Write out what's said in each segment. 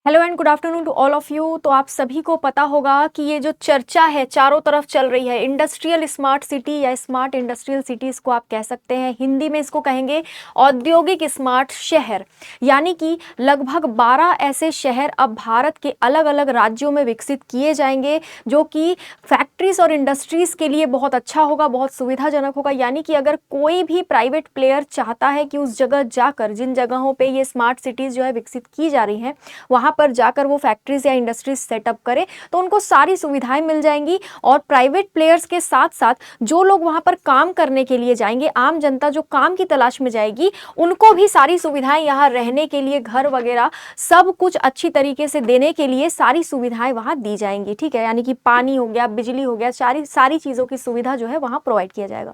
Hello and good afternoon to all of you. तो आप सभी को पता होगा कि ये जो चर्चा है चारों तरफ चल रही है, इंडस्ट्रियल स्मार्ट सिटी या स्मार्ट इंडस्ट्रियल सिटी इसको आप कह सकते हैं। हिंदी में इसको कहेंगे औद्योगिक स्मार्ट शहर। यानी कि लगभग 12 ऐसे शहर अब भारत के अलग अलग राज्यों में विकसित किए जाएंगे, जो कि फैक्ट्रीज और इंडस्ट्रीज के लिए बहुत अच्छा होगा, बहुत सुविधाजनक होगा। यानी कि अगर कोई भी प्राइवेट प्लेयर चाहता है कि उस जगह जाकर, जिन जगहों पे ये स्मार्ट सिटीज़ जो है विकसित की जा रही हैं, वहाँ पर जाकर वो फैक्ट्रीज या इंडस्ट्रीज सेटअप करे, तो उनको सारी सुविधाएं मिल जाएंगी। और प्राइवेट प्लेयर्स के साथ साथ जो लोग वहाँ पर काम करने के लिए जाएंगे, आम जनता जो काम की तलाश में जाएगी, उनको भी सारी सुविधाएं, यहाँ रहने के लिए घर वगैरह सब कुछ अच्छी तरीके से देने के लिए सारी सुविधाएं वहाँ दी जाएंगी। ठीक है, यानी कि पानी हो गया, बिजली हो गया, सारी चीज़ों की सुविधा जो है वहाँ प्रोवाइड किया जाएगा।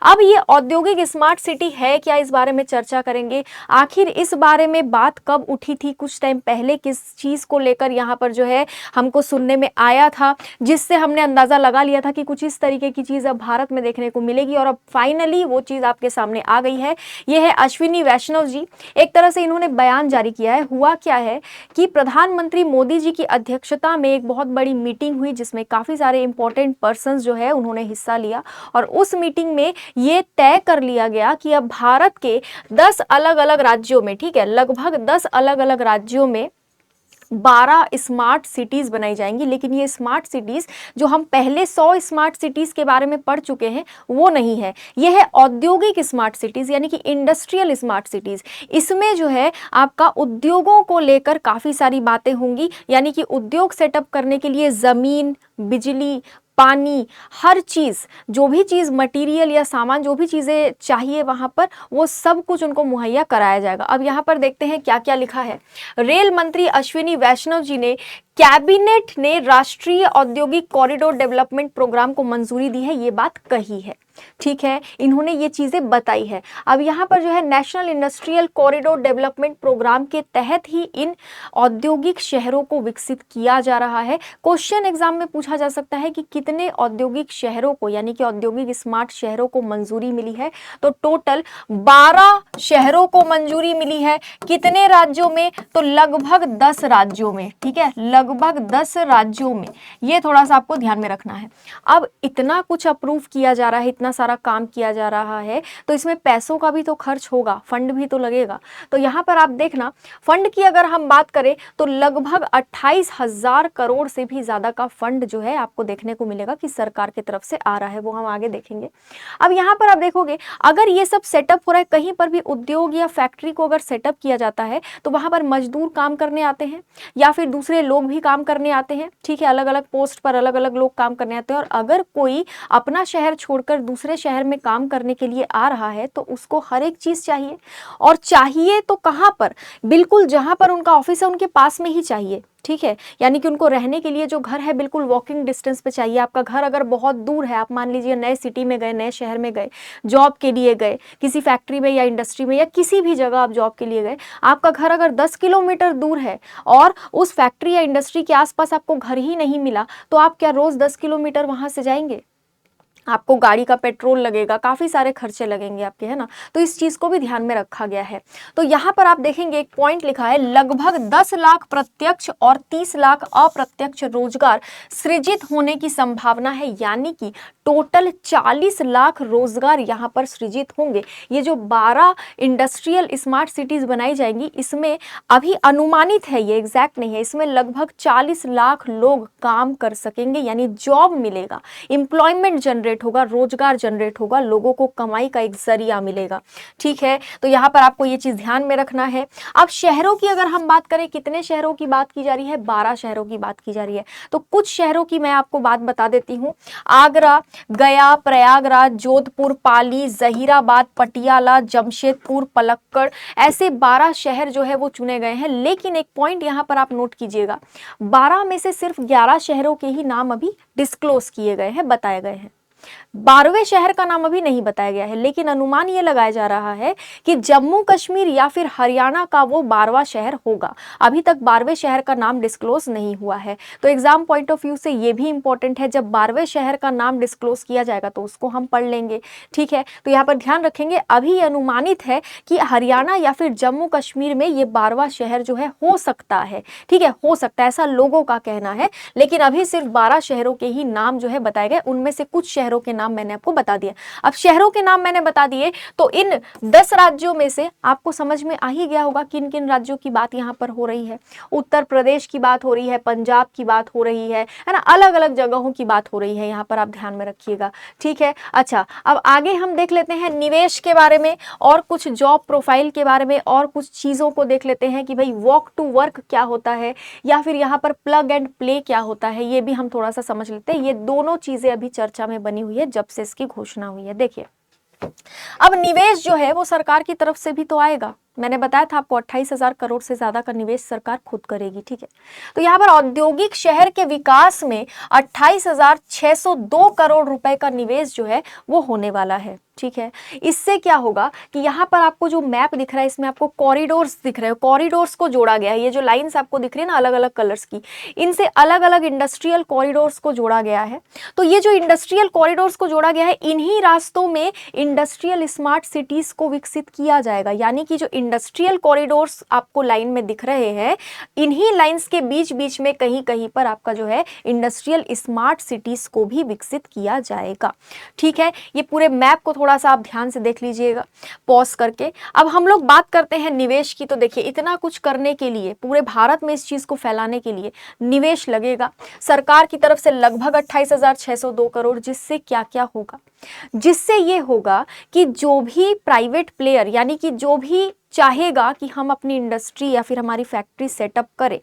अब ये औद्योगिक स्मार्ट सिटी है क्या, इस बारे में चर्चा करेंगे। आखिर इस बारे में बात कब उठी थी, कुछ टाइम पहले किस चीज़ को लेकर यहाँ पर जो है हमको सुनने में आया था, जिससे हमने अंदाज़ा लगा लिया था कि कुछ इस तरीके की चीज़ अब भारत में देखने को मिलेगी। और अब फाइनली वो चीज़ आपके सामने आ गई है। ये है अश्विनी वैष्णव जी। एक तरह से इन्होंने बयान जारी किया है। हुआ क्या है कि प्रधानमंत्री मोदी जी की अध्यक्षता में एक बहुत बड़ी मीटिंग हुई, जिसमें काफ़ी सारे इंपॉर्टेंट पर्सन्स जो है उन्होंने हिस्सा लिया। और उस मीटिंग में ये तय कर लिया गया कि अब भारत के 10 अलग अलग राज्यों में, ठीक है, लगभग 10 अलग अलग राज्यों में 12 स्मार्ट सिटीज़ बनाई जाएंगी। लेकिन ये स्मार्ट सिटीज़ जो हम पहले 100 स्मार्ट सिटीज़ के बारे में पढ़ चुके हैं वो नहीं है। ये है औद्योगिक स्मार्ट सिटीज़, यानी कि इंडस्ट्रियल स्मार्ट सिटीज़। इसमें जो है आपका उद्योगों को लेकर काफ़ी सारी बातें होंगी। यानी कि उद्योग सेटअप करने के लिए ज़मीन, बिजली, पानी, हर चीज़, जो भी चीज़ मटेरियल या सामान, जो भी चीज़ें चाहिए वहाँ पर, वो सब कुछ उनको मुहैया कराया जाएगा। अब यहाँ पर देखते हैं क्या क्या लिखा है। रेल मंत्री अश्विनी वैष्णव जी ने कैबिनेट ने राष्ट्रीय औद्योगिक कॉरिडोर डेवलपमेंट प्रोग्राम को मंजूरी दी है, ये बात कही है। ठीक है, इन्होंने ये चीजें बताई है। अब यहाँ पर जो है national industrial corridor development program के तहत ही इन औद्योगिक शहरों को विकसित किया जा रहा है। क्वेश्चन एग्जाम में पूछा जा सकता है कि कितने औद्योगिक शहरों को, यानी कि औद्योगिक स्मार्ट शहरों को मंजूरी मिली है। तो टोटल 12 शहरों को मंजूरी मिली है। कितने राज्यों में? तो लगभग 10 राज्यों में। ठीक है, लगभग 10 राज्यों में। ये थोड़ा सा आपको ध्यान में रखना है। अब इतना कुछ अप्रूव किया जा रहा है, इतना सारा काम किया जा रहा है, तो इसमें पैसों का भी तो खर्च होगा, फंड भी तो लगेगा। तो यहाँ पर आप देखना, फंड की अगर हम बात करें तो लगभग 28,000 करोड़ से भी ज्यादा का फंड जो है आपको देखने को मिलेगा कि सरकार की तरफ से आ रहा है। वो हम आगे देखेंगे। अब यहाँ पर आप देखोगे, अगर ये सब सेटअप हो रहा है, कहीं पर भी उद्योग या फैक्ट्री को अगर सेटअप किया जाता है, तो वहां पर मजदूर काम करने आते हैं या फिर दूसरे लोग भी काम करने आते हैं। ठीक है, अलग अलग पोस्ट पर अलग अलग लोग काम करने आते हैं। और अगर कोई अपना शहर छोड़कर दूसरे शहर में काम करने के लिए आ रहा है, तो उसको हर एक चीज चाहिए। और चाहिए तो कहाँ पर? बिल्कुल जहां पर उनका ऑफिस है उनके पास में ही चाहिए। ठीक है, यानी कि उनको रहने के लिए जो घर है बिल्कुल वॉकिंग डिस्टेंस पे चाहिए। आपका घर अगर बहुत दूर है, आप मान लीजिए नए सिटी में गए, नए शहर में गए, जॉब के लिए गए, किसी फैक्ट्री में या इंडस्ट्री में या किसी भी जगह आप जॉब के लिए गए, आपका घर अगर 10 किलोमीटर दूर है और उस फैक्ट्री या इंडस्ट्री के आसपास आपको घर ही नहीं मिला, तो आप क्या रोज 10 किलोमीटर वहां से जाएंगे? आपको गाड़ी का पेट्रोल लगेगा, काफ़ी सारे खर्चे लगेंगे आपके, है ना। तो इस चीज़ को भी ध्यान में रखा गया है। तो यहाँ पर आप देखेंगे एक पॉइंट लिखा है, लगभग 10 लाख प्रत्यक्ष और 30 लाख अप्रत्यक्ष रोजगार सृजित होने की संभावना है। यानी कि टोटल 40 लाख रोजगार यहाँ पर सृजित होंगे। ये जो 12 इंडस्ट्रियल स्मार्ट सिटीज बनाई जाएंगी, इसमें अभी अनुमानित है, ये एग्जैक्ट नहीं है, इसमें लगभग 40 लाख लोग काम कर सकेंगे, यानी जॉब मिलेगा, एम्प्लॉयमेंट जनरेट होगा, रोजगार जनरेट होगा, लोगों को कमाई का एक जरिया मिलेगा। ठीक है, तो यहाँ पर आपको ये चीज ध्यान में रखना है। अब शहरों की अगर हम बात करें, कितने शहरों की बात की जा रही है? 12 शहरों की बात की जा रही है। तो कुछ शहरों की मैं आपको बात बता देती हूँ। आगरा, गया, प्रयागराज, जोधपुर, पाली, जहीराबाद, पटियाला, जमशेदपुर, पलक्कड़, ऐसे 12 शहर जो है वो चुने गए हैं। लेकिन एक पॉइंट यहाँ पर आप नोट कीजिएगा, 12 में से सिर्फ 11 शहरों के ही नाम अभी डिस्क्लोज किए गए हैं, बताए गए हैं। 12वें शहर का नाम अभी नहीं बताया गया है, लेकिन अनुमान ये लगाया जा रहा है कि जम्मू कश्मीर या फिर हरियाणा का वो 12वां शहर होगा। अभी तक 12वें शहर का नाम डिस्क्लोज नहीं हुआ है, तो एग्जाम पॉइंट ऑफ व्यू से ये भी इंपॉर्टेंट है। जब 12वें शहर का नाम डिस्क्लोज किया जाएगा तो उसको हम पढ़ लेंगे, ठीक है। तो यहाँ पर ध्यान रखेंगे, अभी अनुमानित है कि हरियाणा या फिर जम्मू कश्मीर में ये 12वां शहर जो है हो सकता है, ठीक है, हो सकता है, ऐसा लोगों का कहना है। लेकिन अभी सिर्फ 12 शहरों के ही नाम जो है बताए गए, उनमें से कुछ शहरों के नाम मैंने आपको बता दिए। अब शहरों के नाम मैंने बता दिए तो इन 10 राज्यों में से आपको समझ में आ ही गया होगा किन किन राज्यों की बात यहाँ पर हो रही है। उत्तर प्रदेश की बात हो रही है, पंजाब की बात हो रही है ना, अलग अलग जगहों की बात हो रही है, यहाँ पर आप ध्यान में रखिएगा, ठीक है। अच्छा, अब आगे हम देख लेते हैं निवेश के बारे में और कुछ जॉब प्रोफाइल के बारे में और कुछ चीज़ों को देख लेते हैं कि भाई वॉक टू वर्क क्या होता है या फिर यहाँ पर प्लग एंड प्ले क्या होता है, ये भी हम थोड़ा सा समझ लेते हैं। ये दोनों चीज़ें अभी चर्चा में बनी हुई है जब से इसकी घोषणा हुई है। देखिए, अब निवेश जो है वो सरकार की तरफ से भी तो आएगा। मैंने बताया था आपको 28,000 करोड़ से ज्यादा का निवेश सरकार खुद करेगी, ठीक है। तो यहाँ पर औद्योगिक शहर के विकास में 28,602 करोड़ रुपए का निवेश जो है वो होने वाला है, ठीक है। इससे क्या होगा कि यहाँ पर आपको जो मैप दिख रहा है इसमें आपको कॉरिडोर्स दिख रहे हैं, कॉरिडोर्स को जोड़ा गया है। ये जो लाइंस आपको दिख रही है ना अलग अलग कलर्स की, इनसे अलग अलग इंडस्ट्रियल कॉरिडोर्स को जोड़ा गया है। तो ये जो इंडस्ट्रियल कॉरिडोर्स को जोड़ा गया है, इन्हीं रास्तों में इंडस्ट्रियल स्मार्ट सिटीज को विकसित किया जाएगा। यानी कि जो इंडस्ट्रियल कॉरिडोर्स आपको लाइन में दिख रहे हैं, इन्हीं लाइंस के बीच बीच में कहीं कहीं पर आपका जो है इंडस्ट्रियल स्मार्ट सिटीज को भी विकसित किया जाएगा, ठीक है। ये पूरे मैप को थोड़ा सा आप ध्यान से देख लीजिएगा पॉज करके। अब हम लोग बात करते हैं निवेश की। तो देखिए, इतना कुछ करने के लिए, पूरे भारत में इस चीज को फैलाने के लिए निवेश लगेगा सरकार की तरफ से लगभग 28,602 करोड़। जिससे क्या क्या होगा, जिससे ये होगा कि जो भी प्राइवेट प्लेयर यानी कि जो भी चाहेगा कि हम अपनी इंडस्ट्री या फिर हमारी फैक्ट्री सेटअप करें,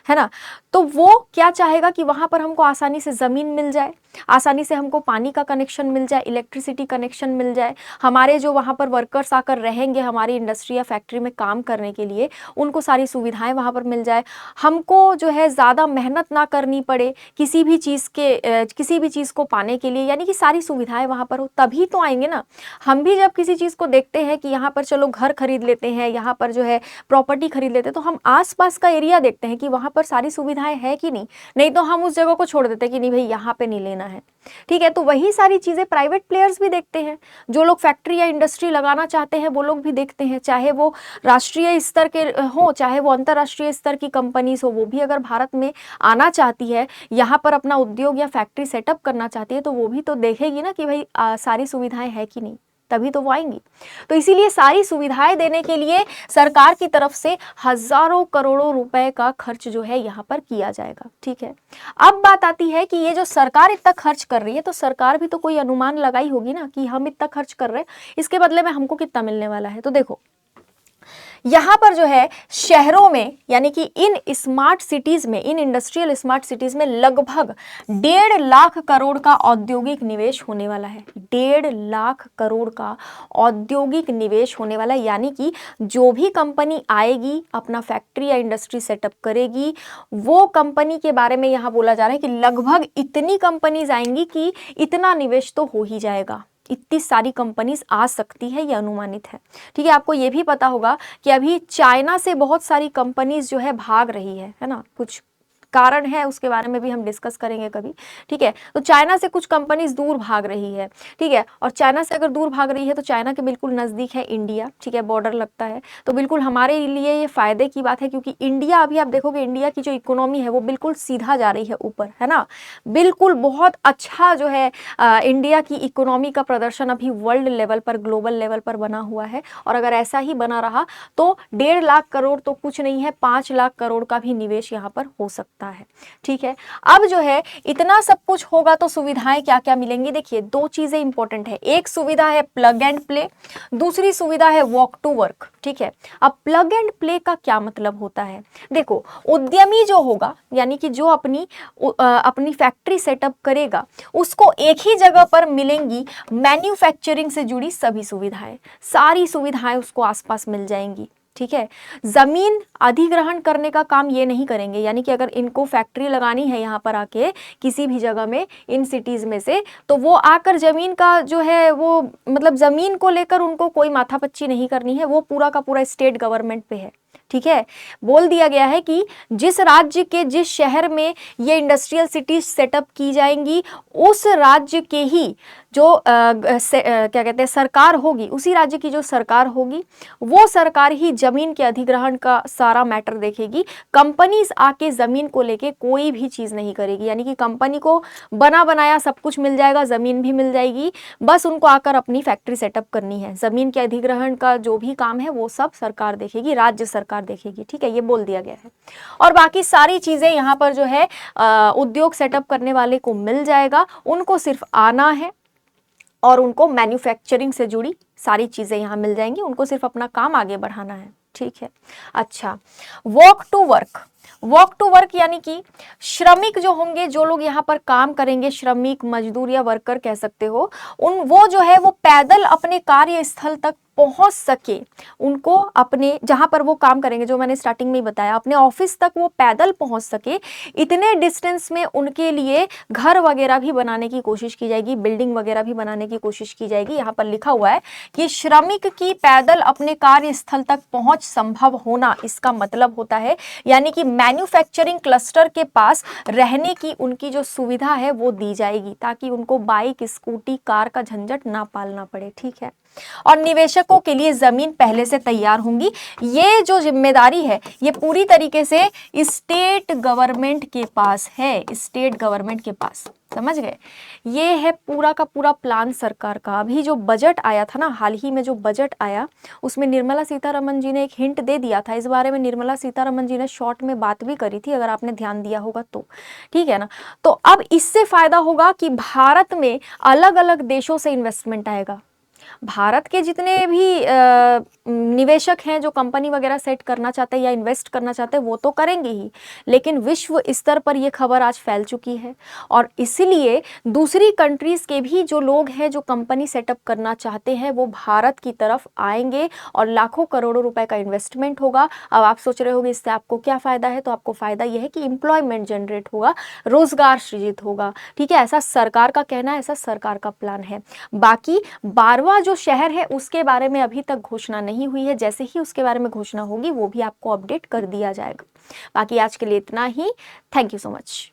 है ना, तो वो क्या चाहेगा कि वहां पर हमको आसानी से जमीन मिल जाए, आसानी से हमको पानी का कनेक्शन मिल जाए, इलेक्ट्रिसिटी कनेक्शन मिल जाए, हमारे जो वहां पर वर्कर्स आकर रहेंगे हमारी इंडस्ट्री या फैक्ट्री में काम करने के लिए, उनको सारी सुविधाएं वहां पर मिल जाए, हमको जो है ज़्यादा मेहनत ना करनी पड़े किसी भी चीज़ को पाने के लिए, यानी कि सारी सुविधाएं वहां पर हो, तभी तो आएंगे ना। हम भी जब किसी चीज़ को देखते हैं कि यहाँ पर चलो घर खरीद लेते हैं, यहाँ पर जो है प्रॉपर्टी खरीद लेते हैं, तो हम आसपास का एरिया देखते हैं कि वहां पर सारी सुविधाएं है कि नहीं तो हम उस जगह को छोड़ देते हैं कि नहीं भाई यहाँ पे नहीं लेना है, ठीक है। तो वही सारी चीजें प्राइवेट प्लेयर्स भी देखते हैं। जो लोग फैक्ट्री या इंडस्ट्री लगाना चाहते हैं वो लोग भी देखते हैं, चाहे वो राष्ट्रीय स्तर के हो चाहे वो अंतर्राष्ट्रीय स्तर की कंपनीज हो, वो भी अगर भारत में आना चाहती है, यहाँ पर अपना उद्योग या फैक्ट्री सेटअप करना चाहती है, तो वो भी तो देखेगी ना कि भाई सारी सुविधाएं है कि नहीं, तभी तो वो आएंगी। तो इसीलिए सारी सुविधाएं देने के लिए सरकार की तरफ से हजारों करोड़ों रुपए का खर्च जो है यहाँ पर किया जाएगा, ठीक है। अब बात आती है कि ये जो सरकार इतना खर्च कर रही है, तो सरकार भी तो कोई अनुमान लगाई होगी ना कि हम इतना खर्च कर रहे हैं, इसके बदले में हमको कितना मिलने वाला है। तो देखो, यहाँ पर जो है शहरों में यानी कि इन स्मार्ट सिटीज में, इन इंडस्ट्रियल स्मार्ट सिटीज में लगभग 1.5 लाख करोड़ का औद्योगिक निवेश होने वाला है। 1.5 लाख करोड़ का औद्योगिक निवेश होने वाला है, यानी कि जो भी कंपनी आएगी अपना फैक्ट्री या इंडस्ट्री सेटअप करेगी, वो कंपनी के बारे में यहाँ बोला जा रहा है कि लगभग इतनी कंपनीज आएंगी कि इतना निवेश तो हो ही जाएगा। इतनी सारी कंपनीज आ सकती है, ये अनुमानित है, ठीक है। आपको ये भी पता होगा कि अभी चाइना से बहुत सारी कंपनीज जो है भाग रही है ना, कुछ कारण है उसके बारे में भी हम डिस्कस करेंगे कभी, ठीक है। तो चाइना से कुछ कंपनीज दूर भाग रही है, ठीक है। और चाइना से अगर दूर भाग रही है तो चाइना के बिल्कुल नज़दीक है इंडिया, ठीक है, बॉर्डर लगता है, तो बिल्कुल हमारे लिए ये फायदे की बात है, क्योंकि इंडिया, अभी आप देखोगे इंडिया की जो इकोनॉमी है वो बिल्कुल सीधा जा रही है ऊपर, है ना, बिल्कुल बहुत अच्छा जो है इंडिया की इकोनॉमी का प्रदर्शन अभी वर्ल्ड लेवल पर, ग्लोबल लेवल पर बना हुआ है। और अगर ऐसा ही बना रहा तो 1.5 लाख करोड़ तो कुछ नहीं है, 5 लाख करोड़ का भी निवेश यहाँ पर हो सकता है, ठीक है। अब जो है इतना सब कुछ होगा तो सुविधाएं क्या क्या मिलेंगी। देखिए, 2 चीजें इंपॉर्टेंट है, एक सुविधा है प्लग एंड प्ले, दूसरी सुविधा है वॉक टू वर्क, ठीक है। अब प्लग एंड प्ले का क्या मतलब होता है, देखो, उद्यमी जो होगा यानी कि जो अपनी फैक्ट्री सेटअप करेगा, उसको एक ही जगह पर मिलेंगी मैन्युफैक्चरिंग से जुड़ी सभी सुविधाएं, सारी सुविधाएं उसको आसपास मिल जाएंगी, ठीक है। जमीन अधिग्रहण करने का काम ये नहीं करेंगे, यानी कि अगर इनको फैक्ट्री लगानी है यहाँ पर आके किसी भी जगह में इन सिटीज में से, तो वो आकर जमीन का जो है वो मतलब जमीन को लेकर उनको कोई माथापच्ची नहीं करनी है, वो पूरा का पूरा स्टेट गवर्नमेंट पे है। ठीक है, बोल दिया गया है कि जिस राज्य के जिस शहर में ये इंडस्ट्रियल सिटी सेटअप की जाएंगी, उस राज्य के ही जो क्या कहते हैं सरकार होगी, उसी राज्य की जो सरकार होगी वो सरकार ही जमीन के अधिग्रहण का सारा मैटर देखेगी। कंपनीज आके जमीन को लेके कोई भी चीज नहीं करेगी, यानी कि कंपनी को बना बनाया सब कुछ मिल जाएगा, जमीन भी मिल जाएगी, बस उनको आकर अपनी फैक्ट्री सेटअप करनी है। जमीन के अधिग्रहण का जो भी काम है वो सब सरकार देखेगी, राज्य सरकार देखेगी। ठीक है, ये बोल दिया गया है। और बाकी सारी चीजें यहाँ पर जो है उद्योग सेटअप करने वाले को मिल जाएगा, उनको सिर्फ आना है और उनको मैन्युफैक्चरिंग से जुड़ी सारी चीजें यहाँ मिल जाएंगी, उनको सिर्फ अपना काम आगे बढ़ाना है। ठीक है, अच्छा, walk to work. Walk to work यानी कि श्रमिक जो होंगे, जो लोग यहाँ पर काम करेंगे, श्रमिक, मजदूर या वर्कर कह सकते हो, वो जो है वो पैदल अपने कार्यस्थल तक पहुंच सके, उनको अपने जहां पर वो काम करेंगे, जो मैंने स्टार्टिंग में ही बताया, अपने ऑफिस तक वो पैदल पहुंच सके, इतने डिस्टेंस में उनके लिए घर वगैरह भी बनाने की कोशिश की जाएगी, बिल्डिंग वगैरह भी बनाने की कोशिश की जाएगी। यहाँ पर लिखा हुआ है कि श्रमिक की पैदल अपने कार्यस्थल तक पहुंच संभव होना, इसका मतलब होता है यानी कि मैन्युफैक्चरिंग क्लस्टर के पास रहने की उनकी जो सुविधा है वो दी जाएगी, ताकि उनको बाइक, स्कूटी, कार का झंझट ना पालना पड़े। ठीक है, और निवेशकों के लिए जमीन पहले से तैयार होंगी। ये जो जिम्मेदारी है ये पूरी तरीके से स्टेट गवर्नमेंट के पास है, स्टेट गवर्नमेंट के पास, समझ गए। ये है पूरा का पूरा प्लान सरकार का। अभी जो बजट आया था ना, हाल ही में जो बजट आया, उसमें निर्मला सीतारमन जी ने एक हिंट दे दिया था इस बारे में। निर्मला सीतारमन जी ने शॉर्ट में बात भी करी थी, अगर आपने ध्यान दिया होगा तो। ठीक है ना, तो अब इससे फायदा होगा कि भारत में अलग अलग देशों से इन्वेस्टमेंट आएगा। भारत के जितने भी निवेशक हैं जो कंपनी वगैरह सेट करना चाहते हैं या इन्वेस्ट करना चाहते हैं वो तो करेंगे ही, लेकिन विश्व स्तर पर ये खबर आज फैल चुकी है और इसलिए दूसरी कंट्रीज के भी जो लोग हैं जो कंपनी सेटअप करना चाहते हैं वो भारत की तरफ आएंगे और लाखों करोड़ों रुपए का इन्वेस्टमेंट होगा। अब आप सोच रहे होंगे इससे आपको क्या फायदा है, तो आपको फायदा यह है कि एम्प्लॉयमेंट जनरेट होगा, रोजगार सृजित होगा। ठीक है, ऐसा सरकार का कहना है, ऐसा सरकार का प्लान है। बाकी 12वां जो शहर है उसके बारे में अभी तक घोषणा नहीं हुई है, जैसे ही उसके बारे में घोषणा होगी वो भी आपको अपडेट कर दिया जाएगा। बाकी आज के लिए इतना ही। Thank you so much.